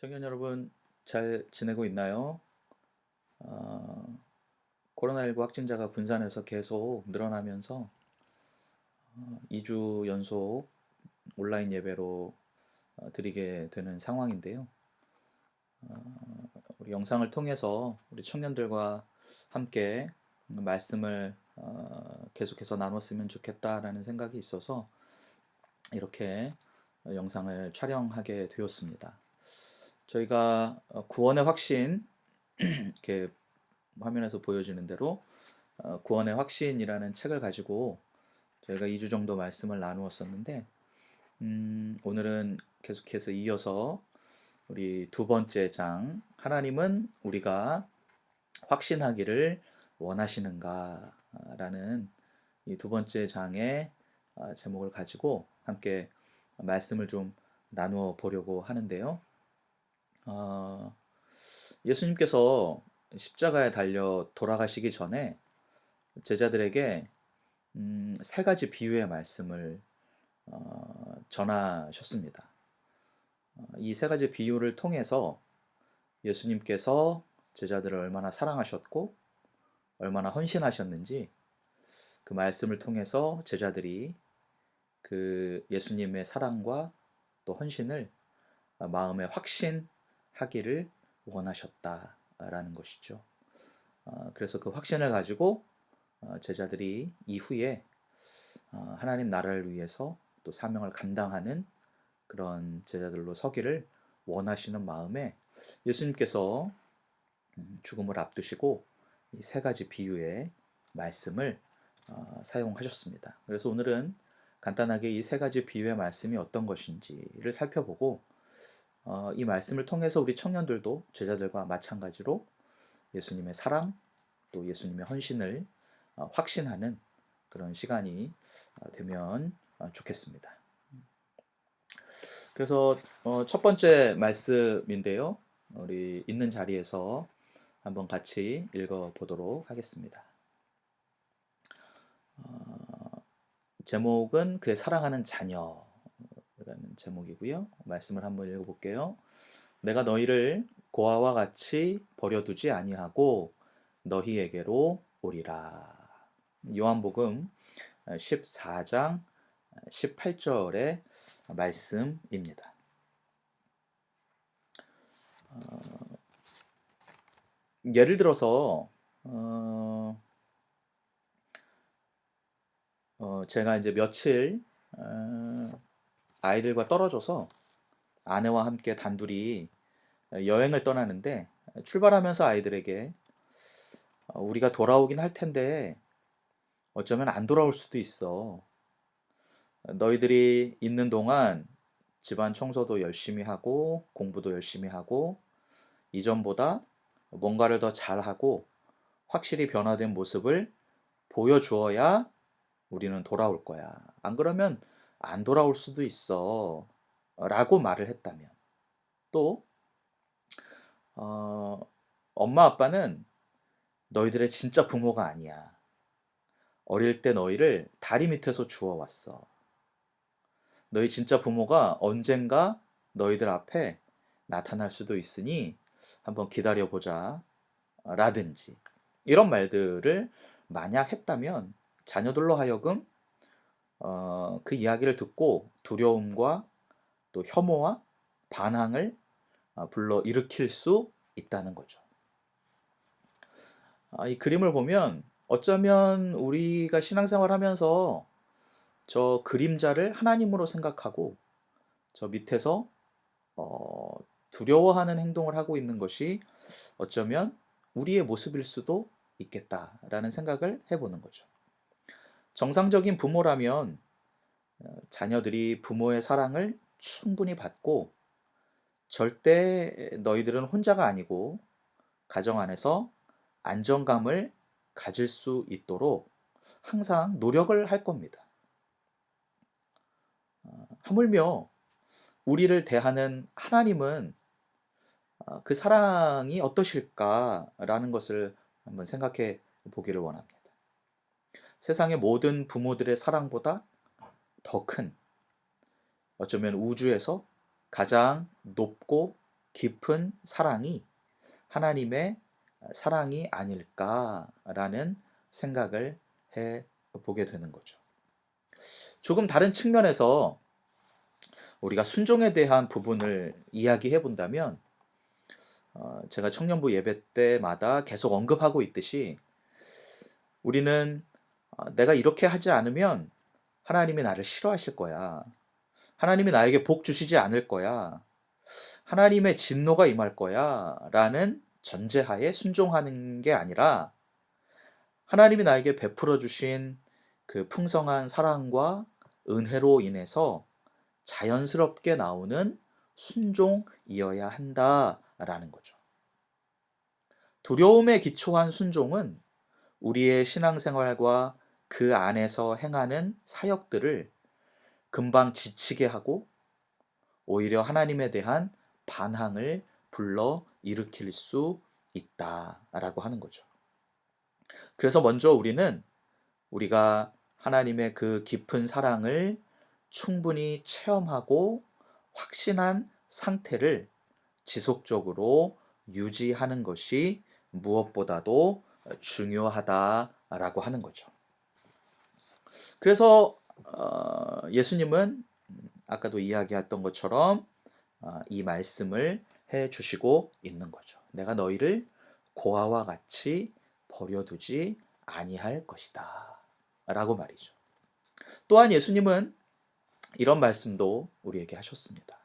청년 여러분 잘 지내고 있나요? 어, 코로나19 확진자가 분산해서 계속 늘어나면서 2주 연속 온라인 예배로 드리게 되는 상황인데요. 우리 영상을 통해서 우리 청년들과 함께 말씀을 계속해서 나눴으면 좋겠다라는 생각이 있어서 이렇게 영상을 촬영하게 되었습니다. 저희가 구원의 확신 이렇게 화면에서 보여지는 대로 구원의 확신이라는 책을 가지고 저희가 2주 정도 말씀을 나누었었는데 오늘은 계속해서 이어서 우리 두 번째 장 하나님은 우리가 확신하기를 원하시는가 라는 이 두 번째 장의 제목을 가지고 함께 말씀을 좀 나누어 보려고 하는데요. 예수님께서 십자가에 달려 돌아가시기 전에 제자들에게 세 가지 비유의 말씀을 전하셨습니다. 이 세 가지 비유를 통해서 예수님께서 제자들을 얼마나 사랑하셨고 얼마나 헌신하셨는지 그 말씀을 통해서 제자들이 그 예수님의 사랑과 또 헌신을 마음에 확신하기를 원하셨다라는 것이죠. 그래서 그 확신을 가지고 제자들이 이후에 하나님 나라를 위해서 또 사명을 감당하는 그런 제자들로 서기를 원하시는 마음에 예수님께서 죽음을 앞두시고 이 세 가지 비유의 말씀을 사용하셨습니다. 그래서 오늘은 간단하게 이 세 가지 비유의 말씀이 어떤 것인지를 살펴보고 이 말씀을 통해서 우리 청년들도 제자들과 마찬가지로 예수님의 사랑 또 예수님의 헌신을 확신하는 그런 시간이 되면 좋겠습니다. 그래서 첫 번째 말씀인데요. 우리 있는 자리에서 한번 같이 읽어보도록 하겠습니다. 제목은 그의 사랑하는 자녀라는 제목이고요. 말씀을 한번 읽어볼게요. 내가 너희를 고아와 같이 버려두지 아니하고 너희에게로 오리라. 요한복음 14장 18절의 말씀입니다. 예를 들어서 제가 이제 며칠 아이들과 떨어져서 아내와 함께 단둘이 여행을 떠나는데 출발하면서 아이들에게 우리가 돌아오긴 할 텐데 어쩌면 안 돌아올 수도 있어. 너희들이 있는 동안 집안 청소도 열심히 하고 공부도 열심히 하고 이전보다 뭔가를 더 잘하고 확실히 변화된 모습을 보여주어야 우리는 돌아올 거야. 안 그러면 안 돌아올 수도 있어. 라고 말을 했다면 또 엄마 아빠는 너희들의 진짜 부모가 아니야. 어릴 때 너희를 다리 밑에서 주워왔어. 너희 진짜 부모가 언젠가 너희들 앞에 나타날 수도 있으니 한번 기다려보자. 라든지 이런 말들을 만약 했다면 자녀들로 하여금 그 이야기를 듣고 두려움과 또 혐오와 반항을 불러 일으킬 수 있다는 거죠. 이 그림을 보면 어쩌면 우리가 신앙생활 하면서 저 그림자를 하나님으로 생각하고 저 밑에서 어, 두려워하는 행동을 하고 있는 것이 어쩌면 우리의 모습일 수도 있겠다라는 생각을 해보는 거죠. 정상적인 부모라면 자녀들이 부모의 사랑을 충분히 받고 절대 너희들은 혼자가 아니고 가정 안에서 안정감을 가질 수 있도록 항상 노력을 할 겁니다. 하물며 우리를 대하는 하나님은 그 사랑이 어떠실까라는 것을 한번 생각해 보기를 원합니다. 세상의 모든 부모들의 사랑보다 더 큰, 어쩌면 우주에서 가장 높고 깊은 사랑이 하나님의 사랑이 아닐까라는 생각을 해 보게 되는 거죠. 조금 다른 측면에서 우리가 순종에 대한 부분을 이야기해 본다면, 제가 청년부 예배 때마다 계속 언급하고 있듯이, 우리는 내가 이렇게 하지 않으면 하나님이 나를 싫어하실 거야. 하나님이 나에게 복 주시지 않을 거야. 하나님의 진노가 임할 거야. 라는 전제하에 순종하는 게 아니라, 하나님이 나에게 베풀어 주신 그 풍성한 사랑과 은혜로 인해서 자연스럽게 나오는 순종이어야 한다라는 거죠. 두려움에 기초한 순종은 우리의 신앙생활과 그 안에서 행하는 사역들을 금방 지치게 하고 오히려 하나님에 대한 반항을 불러 일으킬 수 있다라고 하는 거죠. 그래서 먼저 우리가 하나님의 그 깊은 사랑을 충분히 체험하고 확신한 상태를 지속적으로 유지하는 것이 무엇보다도 중요하다라고 하는 거죠. 그래서 예수님은 아까도 이야기했던 것처럼 이 말씀을 해 주시고 있는 거죠. 내가 너희를 고아와 같이 버려두지 아니할 것이다 라고 말이죠. 또한 예수님은 이런 말씀도 우리에게 하셨습니다.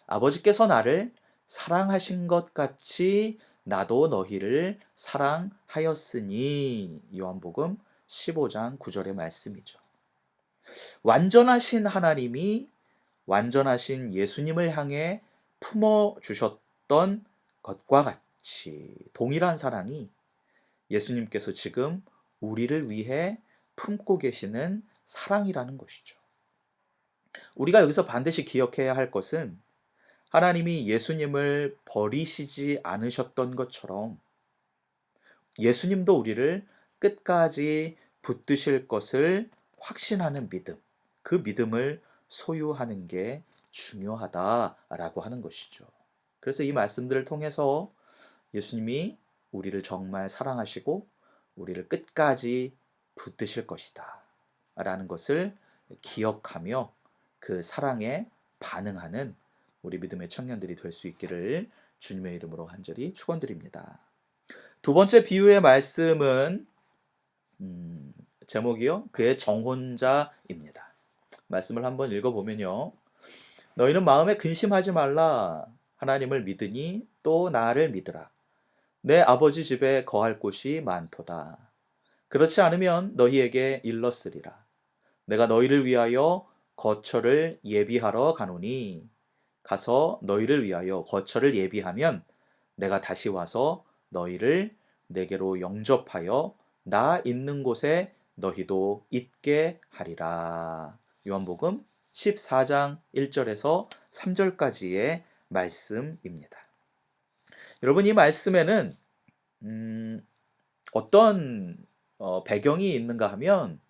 아버지께서 나를 사랑하신 것 같이 나도 너희를 사랑하였으니. 요한복음 15장 9절의 말씀이죠. 완전하신 하나님이 완전하신 예수님을 향해 품어주셨던 것과 같이 동일한 사랑이 예수님께서 지금 우리를 위해 품고 계시는 사랑이라는 것이죠. 우리가 여기서 반드시 기억해야 할 것은, 하나님이 예수님을 버리시지 않으셨던 것처럼 예수님도 우리를 끝까지 붙드실 것을 확신하는 믿음, 그 믿음을 소유하는 게 중요하다라고 하는 것이죠. 그래서 이 말씀들을 통해서 예수님이 우리를 정말 사랑하시고 우리를 끝까지 붙드실 것이다 라는 것을 기억하며 그 사랑에 반응하는 우리 믿음의 청년들이 될 수 있기를 주님의 이름으로 간절히 축원드립니다. 두 번째 비유의 말씀은 제목이요, 그의 정혼자입니다. 말씀을 한번 읽어보면요, 너희는 마음에 근심하지 말라. 하나님을 믿으니 또 나를 믿으라. 내 아버지 집에 거할 곳이 많도다. 그렇지 않으면 너희에게 일렀으리라. 내가 너희를 위하여 거처를 예비하러 가노니, 가서 너희를 위하여 거처를 예비하면 내가 다시 와서 너희를 내게로 영접하여 나 있는 곳에 너희도 있게 하리라. 요한복음 14장 1절에서 3절까지의 말씀입니다. 여러분, 이 말씀에는 어떤 배경이 있는가 하면,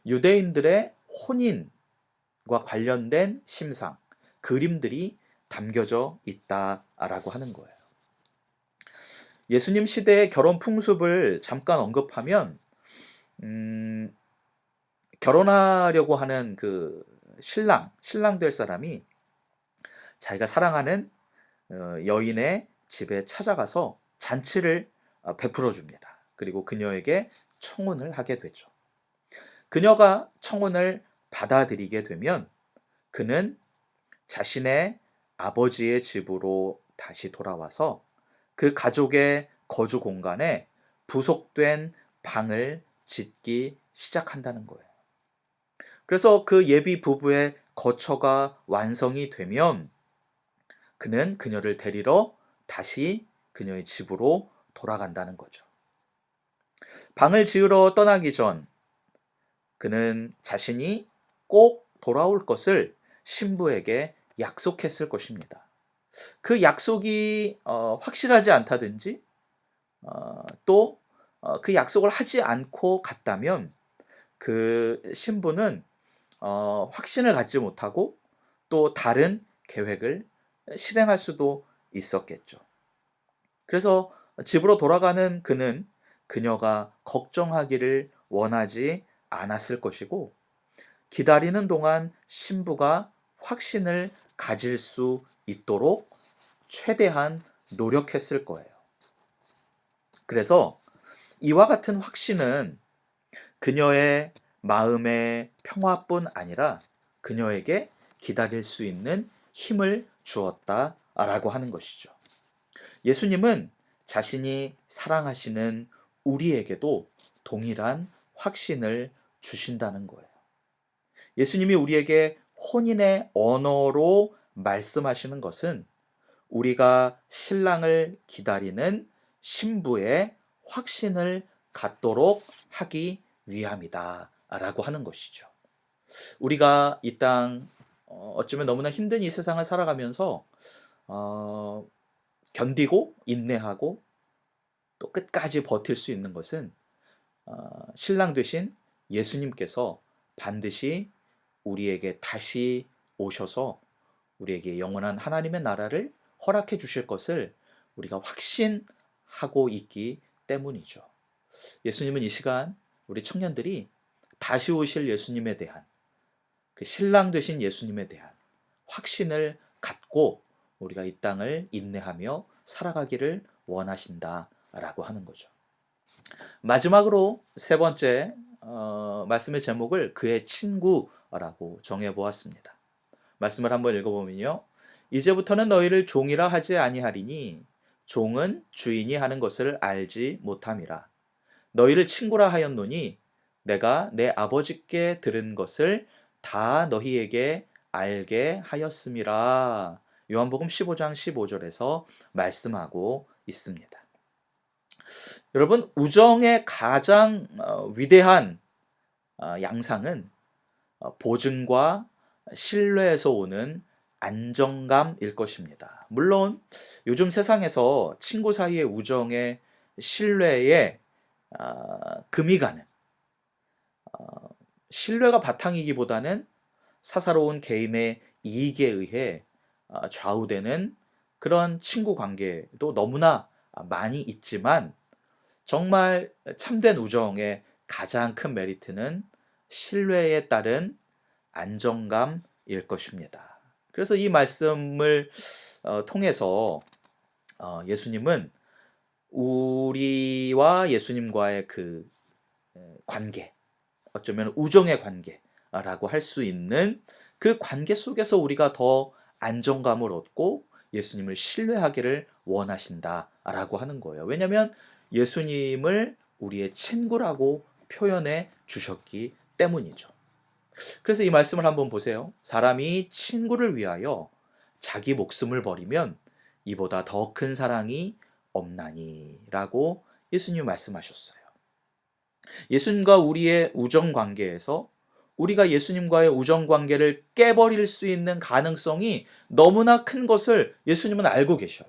유대인들의 혼인과 관련된 심상, 그림들이 담겨져 있다라고 하는 거예요. 예수님 시대의 결혼 풍습을 잠깐 언급하면, 결혼하려고 하는 그 신랑 될 사람이 자기가 사랑하는 여인의 집에 찾아가서 잔치를 베풀어 줍니다. 그리고 그녀에게 청혼을 하게 되죠. 그녀가 청혼을 받아들이게 되면 그는 자신의 아버지의 집으로 다시 돌아와서 그 가족의 거주 공간에 부속된 방을 짓기 시작한다는 거예요. 그래서 그 예비 부부의 거처가 완성이 되면 그는 그녀를 데리러 다시 그녀의 집으로 돌아간다는 거죠. 방을 지으러 떠나기 전 그는 자신이 꼭 돌아올 것을 신부에게 약속했을 것입니다. 그 약속이 확실하지 않다든지 또 그 약속을 하지 않고 갔다면 그 신부는 확신을 갖지 못하고 또 다른 계획을 실행할 수도 있었겠죠. 그래서 집으로 돌아가는 그는 그녀가 걱정하기를 원하지 않았을 것이고, 기다리는 동안 신부가 확신을 가질 수 있도록 최대한 노력했을 거예요. 그래서 이와 같은 확신은 그녀의 마음의 평화뿐 아니라 그녀에게 기다릴 수 있는 힘을 주었다라고 하는 것이죠. 예수님은 자신이 사랑하시는 우리에게도 동일한 확신을 주신다는 거예요. 예수님이 우리에게 혼인의 언어로 말씀하시는 것은 우리가 신랑을 기다리는 신부의 확신을 갖도록 하기 위함이다 라고 하는 것이죠. 우리가 이 땅 어쩌면 너무나 힘든 이 세상을 살아가면서 견디고 인내하고 또 끝까지 버틸 수 있는 것은 신랑 되신 예수님께서 반드시 우리에게 다시 오셔서 우리에게 영원한 하나님의 나라를 허락해 주실 것을 우리가 확신하고 있기 때문이죠. 예수님은 이 시간 우리 청년들이 다시 오실 예수님에 대한, 그 신랑 되신 예수님에 대한 확신을 갖고 우리가 이 땅을 인내하며 살아가기를 원하신다라고 하는 거죠. 마지막으로 세 번째 말씀의 제목을 그의 친구라고 정해 보았습니다. 말씀을 한번 읽어보면요. 이제부터는 너희를 종이라 하지 아니하리니 종은 주인이 하는 것을 알지 못함이라. 너희를 친구라 하였노니 내가 내 아버지께 들은 것을 다 너희에게 알게 하였음이라. 요한복음 15장 15절에서 말씀하고 있습니다. 여러분, 우정의 가장 위대한 양상은 보증과 신뢰에서 오는 안정감일 것입니다. 물론 요즘 세상에서 친구 사이의 우정의 신뢰에 금이 가는, 신뢰가 바탕이기보다는 사사로운 개인의 이익에 의해 좌우되는 그런 친구 관계도 너무나 많이 있지만, 정말 참된 우정의 가장 큰 메리트는 신뢰에 따른 안정감일 것입니다. 그래서 이 말씀을 통해서 예수님은 우리와 예수님과의 그 관계, 어쩌면 우정의 관계라고 할 수 있는 그 관계 속에서 우리가 더 안정감을 얻고 예수님을 신뢰하기를 원하신다라고 하는 거예요. 왜냐하면 예수님을 우리의 친구라고 표현해 주셨기 때문이죠. 그래서 이 말씀을 한번 보세요. 사람이 친구를 위하여 자기 목숨을 버리면 이보다 더 큰 사랑이 없나니 라고 예수님이 말씀하셨어요. 예수님과 우리의 우정 관계에서 우리가 예수님과의 우정 관계를 깨버릴 수 있는 가능성이 너무나 큰 것을 예수님은 알고 계셔요.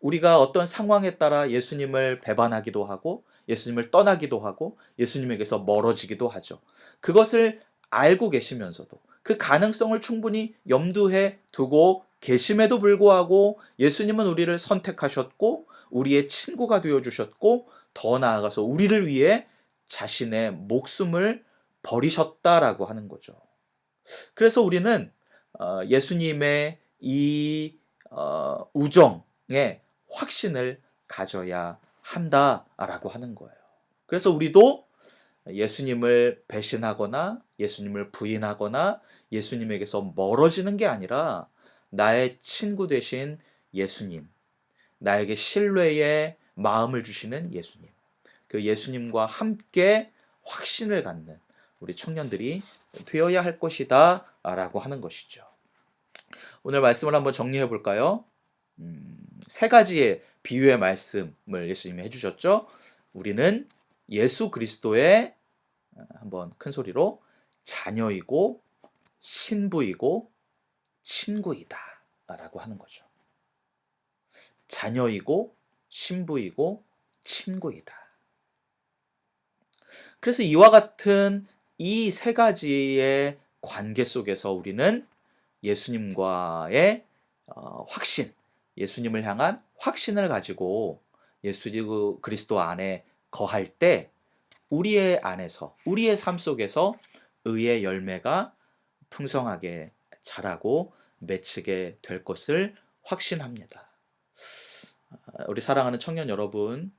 우리가 어떤 상황에 따라 예수님을 배반하기도 하고 예수님을 떠나기도 하고 예수님에게서 멀어지기도 하죠. 그것을 알고 계시면서도 그 가능성을 충분히 염두에 두고 계심에도 불구하고 예수님은 우리를 선택하셨고 우리의 친구가 되어주셨고 더 나아가서 우리를 위해 자신의 목숨을 버리셨다라고 하는 거죠. 그래서 우리는 예수님의 이 우정에 확신을 가져야 한다라고 하는 거예요. 그래서 우리도 예수님을 배신하거나 예수님을 부인하거나 예수님에게서 멀어지는 게 아니라 나의 친구 되신 예수님, 나에게 신뢰의 마음을 주시는 예수님, 그 예수님과 함께 확신을 갖는 우리 청년들이 되어야 할 것이다 라고 하는 것이죠. 오늘 말씀을 한번 정리해 볼까요? 세 가지의 비유의 말씀을 예수님이 해주셨죠. 우리는 예수 그리스도의, 한번 큰 소리로, 자녀이고 신부이고 친구이다 라고 하는 거죠. 자녀이고 신부이고 친구이다. 그래서 이와 같은 이 세 가지의 관계 속에서 우리는 예수님과의 확신, 예수님을 향한 확신을 가지고 예수 그리스도 안에 거할 때 우리의 안에서, 우리의 삶 속에서 의의 열매가 풍성하게 자라고 맺히게 될 것을 확신합니다. 우리 사랑하는 청년 여러분,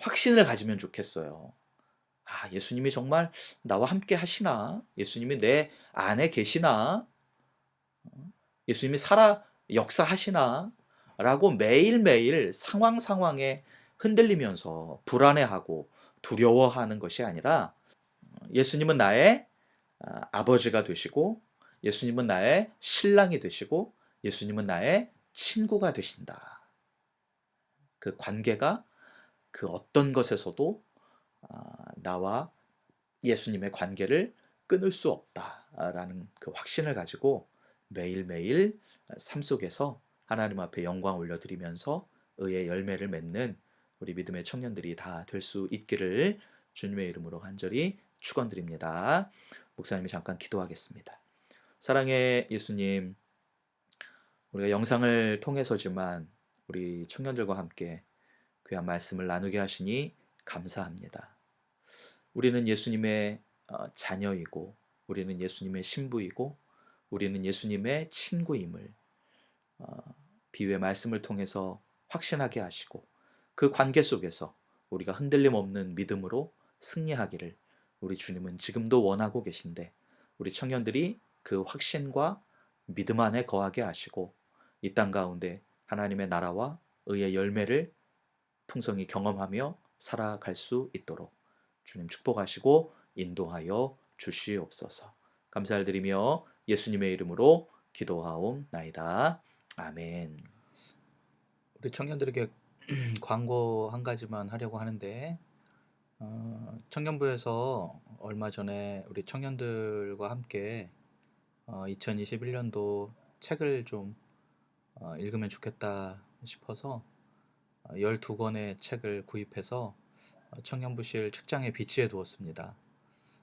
확신을 가지면 좋겠어요. 아, 예수님이 정말 나와 함께 하시나? 예수님이 내 안에 계시나? 예수님이 살아 역사하시나? 라고 매일매일 상황에 흔들리면서 불안해하고 두려워하는 것이 아니라 예수님은 나의 아버지가 되시고 예수님은 나의 신랑이 되시고 예수님은 나의 친구가 되신다. 그 관계가 그 어떤 것에서도 나와 예수님의 관계를 끊을 수 없다라는 그 확신을 가지고 매일매일 삶 속에서 하나님 앞에 영광 올려드리면서 의의 열매를 맺는 우리 믿음의 청년들이 다 될 수 있기를 주님의 이름으로 간절히 축원드립니다. 목사님이 잠깐 기도하겠습니다. 사랑의 예수님, 우리가 영상을 통해서지만 우리 청년들과 함께 귀한 말씀을 나누게 하시니 감사합니다. 우리는 예수님의 자녀이고 우리는 예수님의 신부이고 우리는 예수님의 친구임을 비유의 말씀을 통해서 확신하게 하시고 그 관계 속에서 우리가 흔들림 없는 믿음으로 승리하기를 우리 주님은 지금도 원하고 계신데 우리 청년들이 그 확신과 믿음 안에 거하게 하시고 이 땅 가운데 하나님의 나라와 의의 열매를 풍성히 경험하며 살아갈 수 있도록 주님 축복하시고 인도하여 주시옵소서. 감사를 드리며 예수님의 이름으로 기도하옵나이다. 아멘. 우리 청년들에게 광고 한 가지만 하려고 하는데 청년부에서 얼마 전에 우리 청년들과 함께 2021년도 책을 좀 읽으면 좋겠다 싶어서 12권의 책을 구입해서 청년부실 책장에 비치해 두었습니다.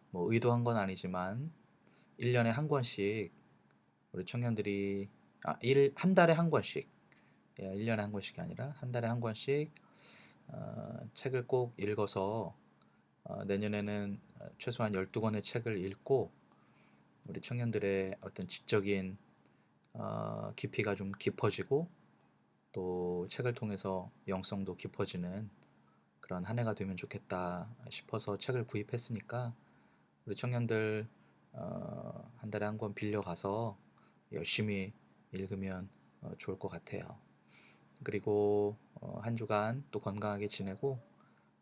뭐 의도한 건 아니지만 1년에 한 권씩 우리 청년들이 한 달에 한 권씩 1년에 한 권씩이 아니라 한 달에 한 권씩 책을 꼭 읽어서 내년에는 최소한 12권의 책을 읽고 우리 청년들의 어떤 지적인 깊이가 좀 깊어지고 또 책을 통해서 영성도 깊어지는 그런 한 해가 되면 좋겠다 싶어서 책을 구입했으니까 우리 청년들 한 달에 한 권 빌려가서 열심히 읽으면 좋을 것 같아요. 그리고 한 주간 또 건강하게 지내고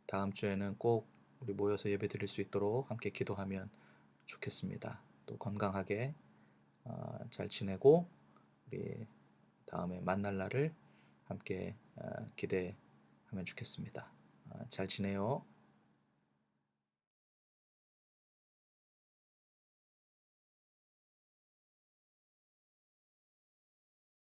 다음 주에는 꼭 우리 모여서 예배 드릴 수 있도록 함께 기도하면 좋겠습니다. 또 건강하게 잘 지내고 우리 다음에 만날 날을 함께 기대하면 좋겠습니다. 잘 지내요.